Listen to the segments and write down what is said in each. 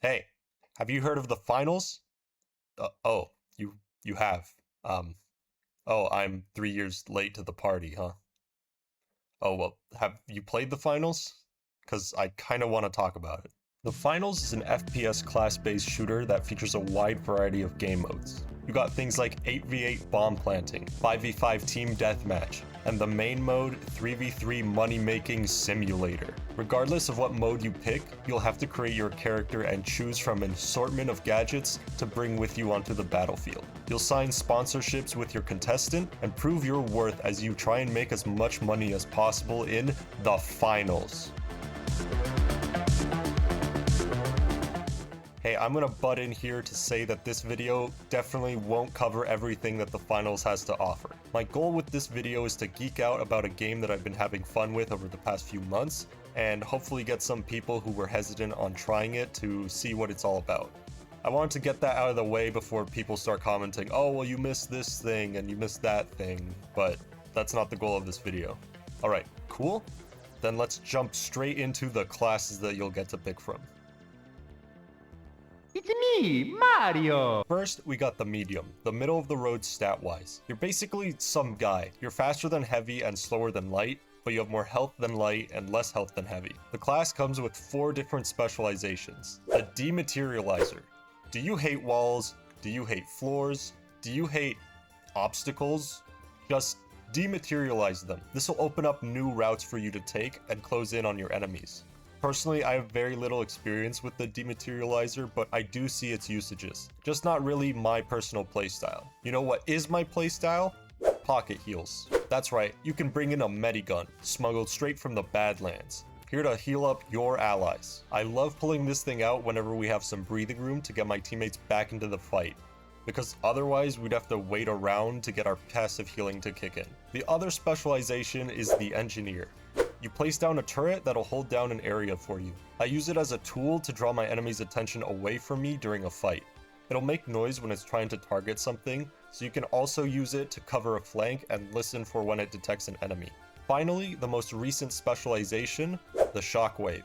Hey, have you heard of the finals? Oh, you have. Um, oh, I'm 3 years late to the party, huh? Oh, well, have you played the finals? Because I kind of want to talk about it. The finals is an FPS class-based shooter that features a wide variety of game modes. You got things like 8v8 bomb planting, 5v5 team deathmatch, and the main mode 3v3 money-making simulator. Regardless of what mode you pick, you'll have to create your character and choose from an assortment of gadgets to bring with you onto the battlefield. You'll sign sponsorships with your contestant and prove your worth as you try and make as much money as possible in the finals. Hey, I'm gonna butt in here to say that this video definitely won't cover everything that the finals has to offer. My goal with this video is to geek out about a game that I've been having fun with over the past few months, and hopefully get some people who were hesitant on trying it to see what it's all about. I wanted to get that out of the way before people start commenting, oh well you missed this thing and you missed that thing, but that's not the goal of this video. Alright, cool? Then let's jump straight into the classes that you'll get to pick from. It's me, Mario! First, we got the medium, the middle of the road stat-wise. You're basically some guy. You're faster than heavy and slower than light, but you have more health than light and less health than heavy. The class comes with 4 different specializations. The Dematerializer. Do you hate walls? Do you hate floors? Do you hate obstacles? Just dematerialize them. This will open up new routes for you to take and close in on your enemies. Personally, I have very little experience with the Dematerializer, but I do see its usages. Just not really my personal playstyle. You know what is my playstyle? Pocket heals. That's right, you can bring in a medigun, smuggled straight from the Badlands. Here to heal up your allies. I love pulling this thing out whenever we have some breathing room to get my teammates back into the fight, because otherwise we'd have to wait around to get our passive healing to kick in. The other specialization is the Engineer. You place down a turret that'll hold down an area for you. I use it as a tool to draw my enemy's attention away from me during a fight. It'll make noise when it's trying to target something, so you can also use it to cover a flank and listen for when it detects an enemy. Finally, the most recent specialization, the Shockwave.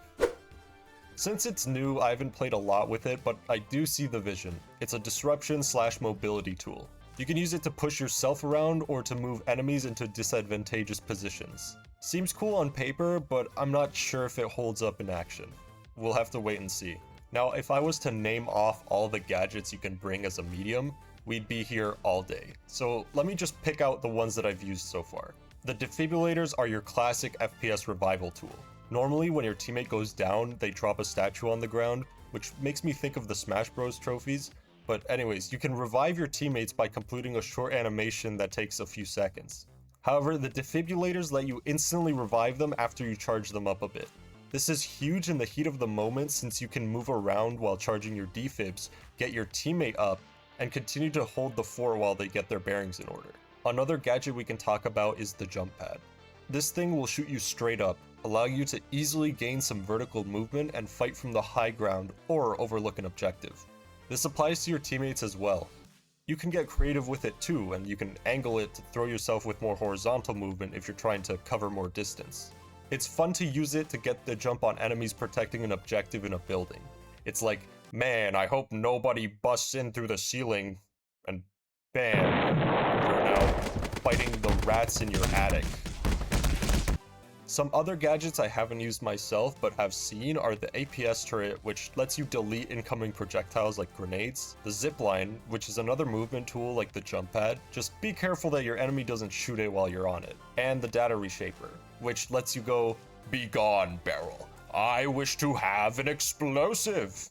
Since it's new, I haven't played a lot with it, but I do see the vision. It's a disruption/mobility tool. You can use it to push yourself around or to move enemies into disadvantageous positions. Seems cool on paper, but I'm not sure if it holds up in action. We'll have to wait and see. Now, if I was to name off all the gadgets you can bring as a medium, we'd be here all day. So let me just pick out the ones that I've used so far. The defibrillators are your classic FPS revival tool. Normally, when your teammate goes down, they drop a statue on the ground, which makes me think of the Smash Bros trophies. But anyways, you can revive your teammates by completing a short animation that takes a few seconds. However, the defibrillators let you instantly revive them after you charge them up a bit. This is huge in the heat of the moment since you can move around while charging your defibs, get your teammate up, and continue to hold the fort while they get their bearings in order. Another gadget we can talk about is the jump pad. This thing will shoot you straight up, allowing you to easily gain some vertical movement and fight from the high ground or overlook an objective. This applies to your teammates as well. You can get creative with it too, and you can angle it to throw yourself with more horizontal movement if you're trying to cover more distance. It's fun to use it to get the jump on enemies protecting an objective in a building. It's like, man, I hope nobody busts in through the ceiling, and bam, you're now fighting the rats in your attic. Some other gadgets I haven't used myself but have seen are the APS turret, which lets you delete incoming projectiles like grenades, the zipline, which is another movement tool like the jump pad, just be careful that your enemy doesn't shoot it while you're on it, and the data reshaper, which lets you go, "Be gone, barrel. I wish to have an explosive."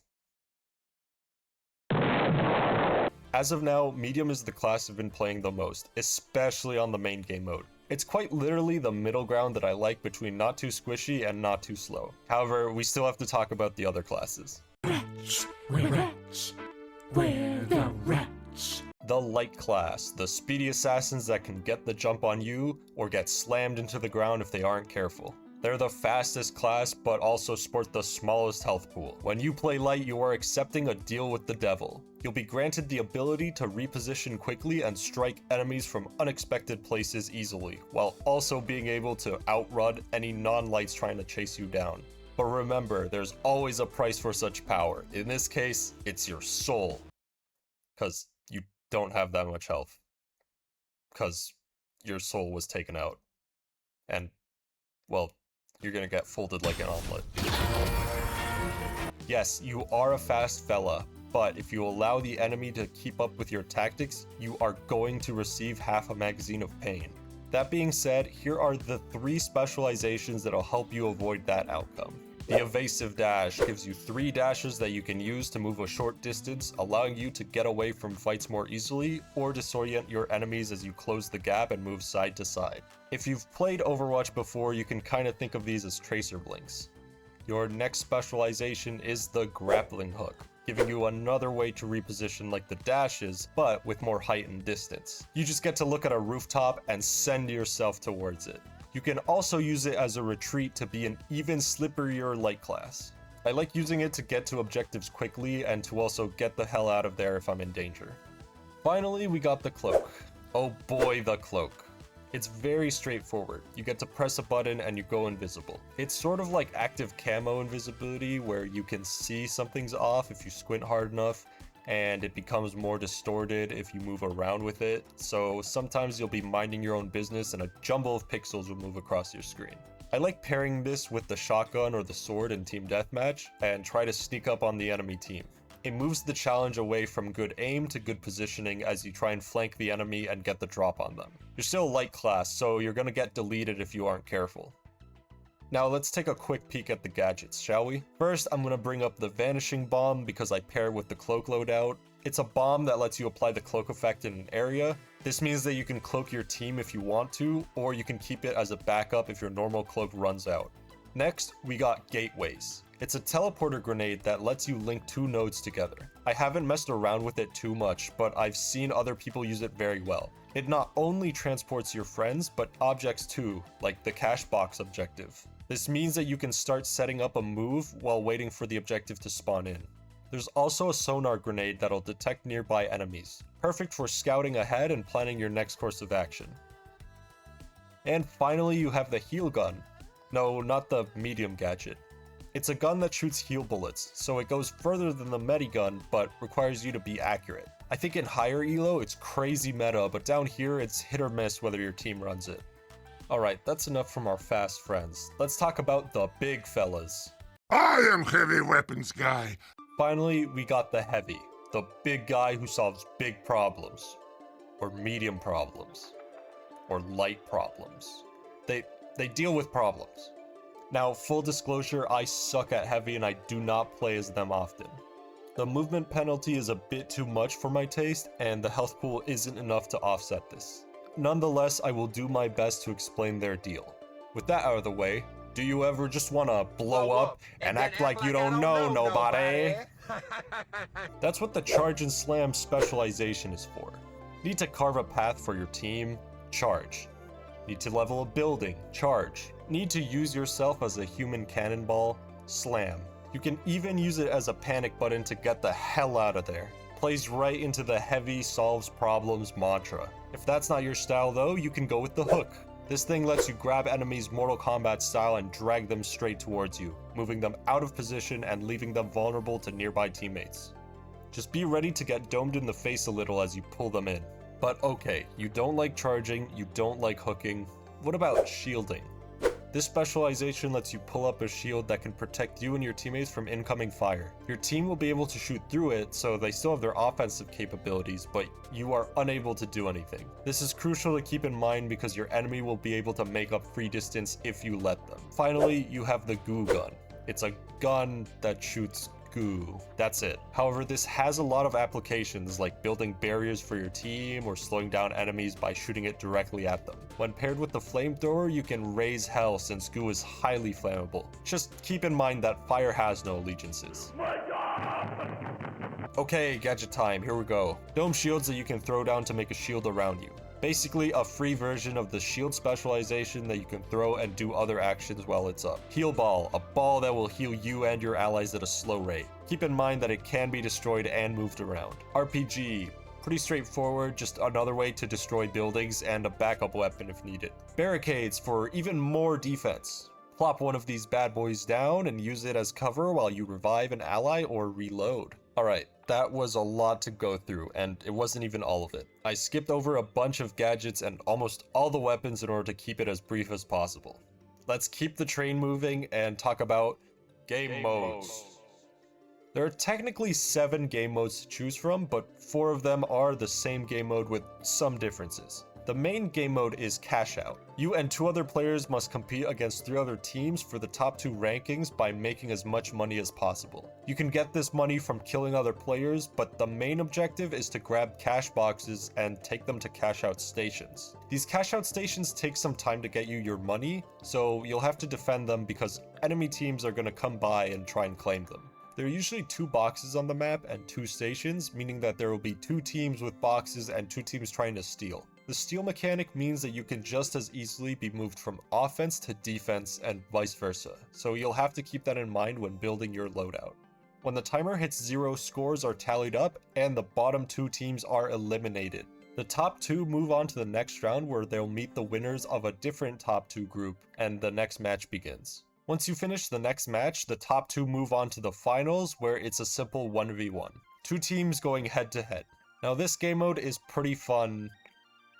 As of now, medium is the class I've been playing the most, especially on the main game mode. It's quite literally the middle ground that I like between not too squishy and not too slow. However, we still have to talk about the other classes. Rats, we're rats, we're the rats. The light class, the speedy assassins that can get the jump on you or get slammed into the ground if they aren't careful. They're the fastest class, but also sport the smallest health pool. When you play light, you are accepting a deal with the devil. You'll be granted the ability to reposition quickly and strike enemies from unexpected places easily, while also being able to outrun any non-lights trying to chase you down. But remember, there's always a price for such power. In this case, it's your soul. Because you don't have that much health. Because your soul was taken out. And, well, you're gonna get folded like an omelet. Yes, you are a fast fella, but if you allow the enemy to keep up with your tactics, you are going to receive half a magazine of pain. That being said, here are the 3 specializations that'll help you avoid that outcome. The evasive dash gives you 3 dashes that you can use to move a short distance, allowing you to get away from fights more easily or disorient your enemies as you close the gap and move side to side. If you've played Overwatch before, you can kind of think of these as tracer blinks. Your next specialization is the grappling hook, giving you another way to reposition like the dashes, but with more height and distance. You just get to look at a rooftop and send yourself towards it. You can also use it as a retreat to be an even slipperier light class. I like using it to get to objectives quickly and to also get the hell out of there if I'm in danger. Finally, we got the cloak. Oh boy, the cloak. It's very straightforward. You get to press a button and you go invisible. It's sort of like active camo invisibility where you can see something's off if you squint hard enough, and it becomes more distorted if you move around with it. So sometimes you'll be minding your own business and a jumble of pixels will move across your screen. I like pairing this with the shotgun or the sword in team deathmatch and try to sneak up on the enemy team. It moves the challenge away from good aim to good positioning as you try and flank the enemy and get the drop on them. You're still a light class, so you're gonna get deleted if you aren't careful. Now let's take a quick peek at the gadgets, shall we? First, I'm gonna bring up the Vanishing Bomb because I pair it with the Cloak loadout. It's a bomb that lets you apply the cloak effect in an area. This means that you can cloak your team if you want to, or you can keep it as a backup if your normal cloak runs out. Next, we got Gateways. It's a teleporter grenade that lets you link 2 nodes together. I haven't messed around with it too much, but I've seen other people use it very well. It not only transports your friends, but objects too, like the cash box objective. This means that you can start setting up a move while waiting for the objective to spawn in. There's also a sonar grenade that'll detect nearby enemies, perfect for scouting ahead and planning your next course of action. And finally, you have the heal gun. No, not the medium gadget. It's a gun that shoots heal bullets, so it goes further than the medigun, but requires you to be accurate. I think in higher elo it's crazy meta, but down here it's hit or miss whether your team runs it. Alright, that's enough from our fast friends. Let's talk about the big fellas. I am heavy weapons guy. Finally, we got the heavy, the big guy who solves big problems, or medium problems, or light problems. They deal with problems. Now, full disclosure, I suck at heavy and I do not play as them often. The movement penalty is a bit too much for my taste, and the health pool isn't enough to offset this. Nonetheless, I will do my best to explain their deal. With that out of the way, do you ever just want to blow up and act like you don't know nobody? That's what the charge and slam specialization is for. Need to carve a path for your team? Charge. Need to level a building? Charge. Need to use yourself as a human cannonball? Slam. You can even use it as a panic button to get the hell out of there. Plays right into the heavy solves problems mantra. If that's not your style though, you can go with the hook. This thing lets you grab enemies Mortal Kombat style and drag them straight towards you, moving them out of position and leaving them vulnerable to nearby teammates. Just be ready to get domed in the face a little as you pull them in. But okay, you don't like charging, you don't like hooking. What about shielding? This specialization lets you pull up a shield that can protect you and your teammates from incoming fire. Your team will be able to shoot through it, so they still have their offensive capabilities, but you are unable to do anything. This is crucial to keep in mind because your enemy will be able to make up free distance if you let them. Finally, you have the goo gun. It's a gun that shoots goo. That's it. However, this has a lot of applications like building barriers for your team or slowing down enemies by shooting it directly at them. When paired with the flamethrower, you can raise hell since goo is highly flammable. Just keep in mind that fire has no allegiances. Okay, gadget time, here we go. Dome shields that you can throw down to make a shield around you. Basically a free version of the shield specialization that you can throw and do other actions while it's up. Heal ball, a ball that will heal you and your allies at a slow rate. Keep in mind that it can be destroyed and moved around. RPG, pretty straightforward, just another way to destroy buildings and a backup weapon if needed. Barricades for even more defense. Plop one of these bad boys down and use it as cover while you revive an ally or reload. Alright, that was a lot to go through, and it wasn't even all of it. I skipped over a bunch of gadgets and almost all the weapons in order to keep it as brief as possible. Let's keep the train moving and talk about game modes. There are technically 7 game modes to choose from, but 4 of them are the same game mode with some differences. The main game mode is Cash Out. You and 2 other players must compete against 3 other teams for the top 2 rankings by making as much money as possible. You can get this money from killing other players, but the main objective is to grab cash boxes and take them to cash out stations. These cash out stations take some time to get you your money, so you'll have to defend them because enemy teams are going to come by and try and claim them. There are usually 2 boxes on the map and 2 stations, meaning that there will be 2 teams with boxes and 2 teams trying to steal. The steal mechanic means that you can just as easily be moved from offense to defense and vice versa, so you'll have to keep that in mind when building your loadout. When the timer hits 0, scores are tallied up and the bottom 2 teams are eliminated. The top 2 move on to the next round where they'll meet the winners of a different top 2 group and the next match begins. Once you finish the next match, the top 2 move on to the finals where it's a simple 1v1. 2 teams going head to head. Now this game mode is pretty fun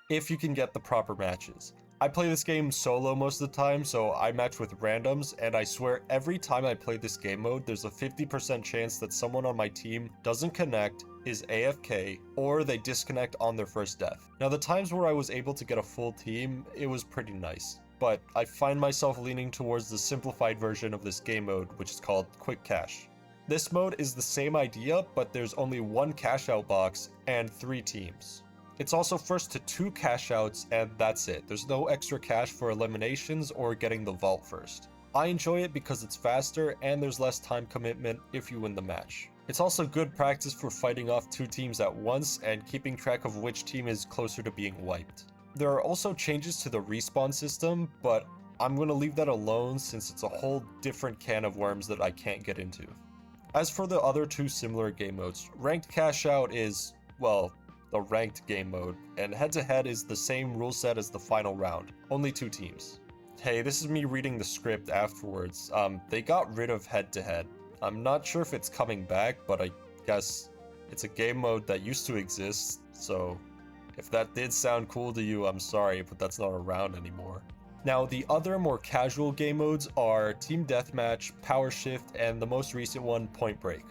if you can get the proper matches. I play this game solo most of the time, so I match with randoms, and I swear every time I play this game mode, there's a 50% chance that someone on my team doesn't connect, is AFK, or they disconnect on their first death. Now the times where I was able to get a full team, it was pretty nice. But I find myself leaning towards the simplified version of this game mode, which is called Quick Cash. This mode is the same idea, but there's only 1 cash out box and 3 teams. It's also first to 2 cash outs and that's it. There's no extra cash for eliminations or getting the vault first. I enjoy it because it's faster and there's less time commitment if you win the match. It's also good practice for fighting off 2 teams at once and keeping track of which team is closer to being wiped. There are also changes to the respawn system, but I'm going to leave that alone since it's a whole different can of worms that I can't get into. As for the other 2 similar game modes, Ranked Cash Out is, well, the ranked game mode, and head-to-head is the same rule set as the final round, only 2 teams. Hey, this is me reading the script afterwards. They got rid of head-to-head. I'm not sure if it's coming back, but I guess it's a game mode that used to exist, so if that did sound cool to you, I'm sorry, but that's not around anymore. Now, the other more casual game modes are Team Deathmatch, Power Shift, and the most recent one, Point Break.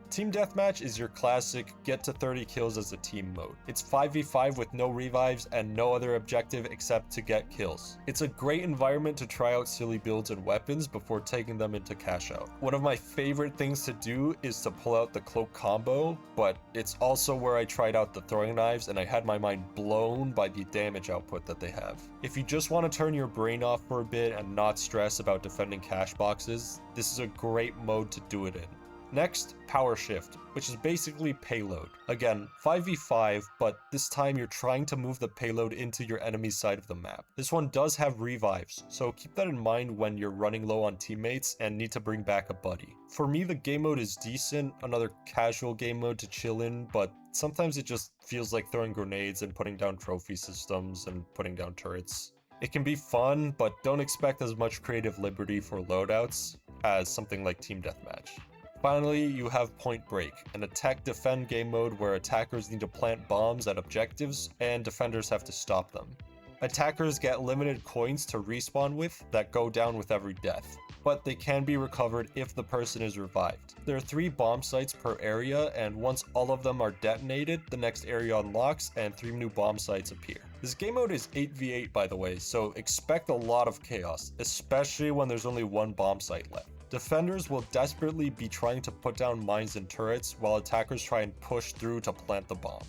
Team Deathmatch is your classic get to 30 kills as a team mode. It's 5v5 with no revives and no other objective except to get kills. It's a great environment to try out silly builds and weapons before taking them into cash out. One of my favorite things to do is to pull out the cloak combo, but it's also where I tried out the throwing knives and I had my mind blown by the damage output that they have. If you just want to turn your brain off for a bit and not stress about defending cash boxes, this is a great mode to do it in. Next, Power Shift, which is basically payload. Again, 5v5, but this time you're trying to move the payload into your enemy's side of the map. This one does have revives, so keep that in mind when you're running low on teammates and need to bring back a buddy. For me, the game mode is decent, another casual game mode to chill in, but sometimes it just feels like throwing grenades and putting down trophy systems and putting down turrets. It can be fun, but don't expect as much creative liberty for loadouts as something like Team Deathmatch. Finally, you have Point Break, an attack-defend game mode where attackers need to plant bombs at objectives and defenders have to stop them. Attackers get limited coins to respawn with that go down with every death, but they can be recovered if the person is revived. There are 3 bomb sites per area, and once all of them are detonated, the next area unlocks and 3 new bomb sites appear. This game mode is 8v8 by the way, so expect a lot of chaos, especially when there's only 1 bomb site left. Defenders will desperately be trying to put down mines and turrets, while attackers try and push through to plant the bomb.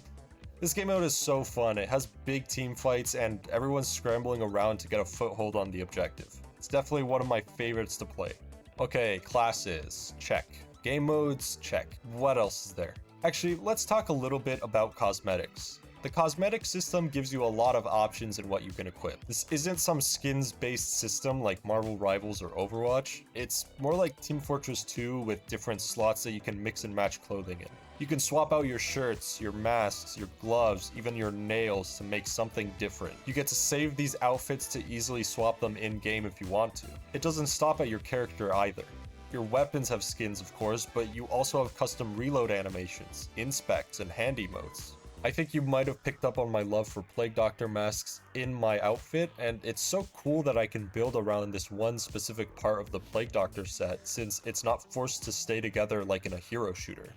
This game mode is so fun, it has big team fights and everyone's scrambling around to get a foothold on the objective. It's definitely one of my favorites to play. Okay, classes, check. Game modes, check. What else is there? Actually, let's talk a little bit about cosmetics. The cosmetic system gives you a lot of options in what you can equip. This isn't some skins-based system like Marvel Rivals or Overwatch. It's more like Team Fortress 2 with different slots that you can mix and match clothing in. You can swap out your shirts, your masks, your gloves, even your nails to make something different. You get to save these outfits to easily swap them in-game if you want to. It doesn't stop at your character either. Your weapons have skins, of course, but you also have custom reload animations, inspects, and handy modes. I think you might have picked up on my love for Plague Doctor masks in my outfit, and it's so cool that I can build around this one specific part of the Plague Doctor set, since it's not forced to stay together like in a hero shooter.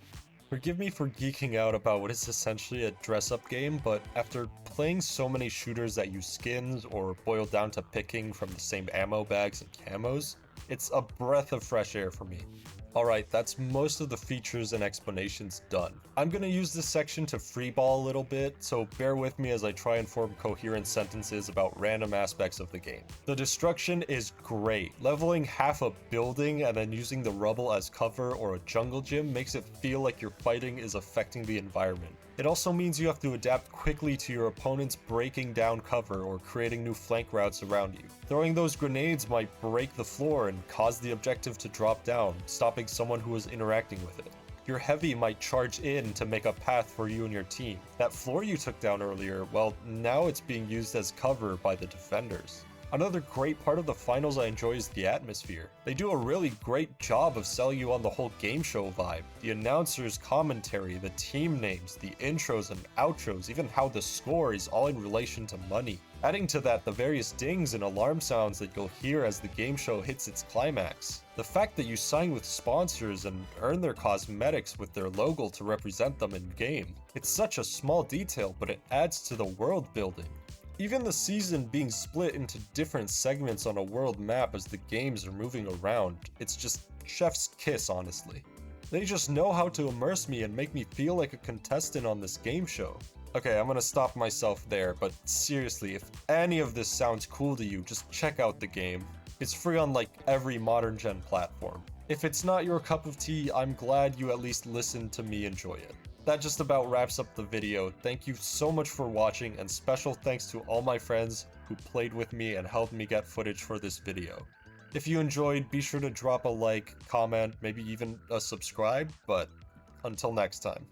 Forgive me for geeking out about what is essentially a dress-up game, but after playing so many shooters that use skins or boil down to picking from the same ammo bags and camos, it's a breath of fresh air for me. Alright, that's most of the features and explanations done. I'm gonna use this section to freeball a little bit, so bear with me as I try and form coherent sentences about random aspects of the game. The destruction is great. Leveling half a building and then using the rubble as cover or a jungle gym makes it feel like your fighting is affecting the environment. It also means you have to adapt quickly to your opponents breaking down cover or creating new flank routes around you. Throwing those grenades might break the floor and cause the objective to drop down, stopping someone who is interacting with it. Your heavy might charge in to make a path for you and your team. That floor you took down earlier, well, now it's being used as cover by the defenders. Another great part of the finals I enjoy is the atmosphere. They do a really great job of selling you on the whole game show vibe. The announcers' commentary, the team names, the intros and outros, even how the score is all in relation to money. Adding to that, the various dings and alarm sounds that you'll hear as the game show hits its climax. The fact that you sign with sponsors and earn their cosmetics with their logo to represent them in game. It's such a small detail, but it adds to the world building. Even the season being split into different segments on a world map as the games are moving around, it's just chef's kiss, honestly. They just know how to immerse me and make me feel like a contestant on this game show. Okay, I'm gonna stop myself there, but seriously, if any of this sounds cool to you, just check out the game. It's free on like every modern gen platform. If it's not your cup of tea, I'm glad you at least listened to me enjoy it. That just about wraps up the video. Thank you so much for watching, and special thanks to all my friends who played with me and helped me get footage for this video. If you enjoyed, be sure to drop a like, comment, maybe even a subscribe, but until next time.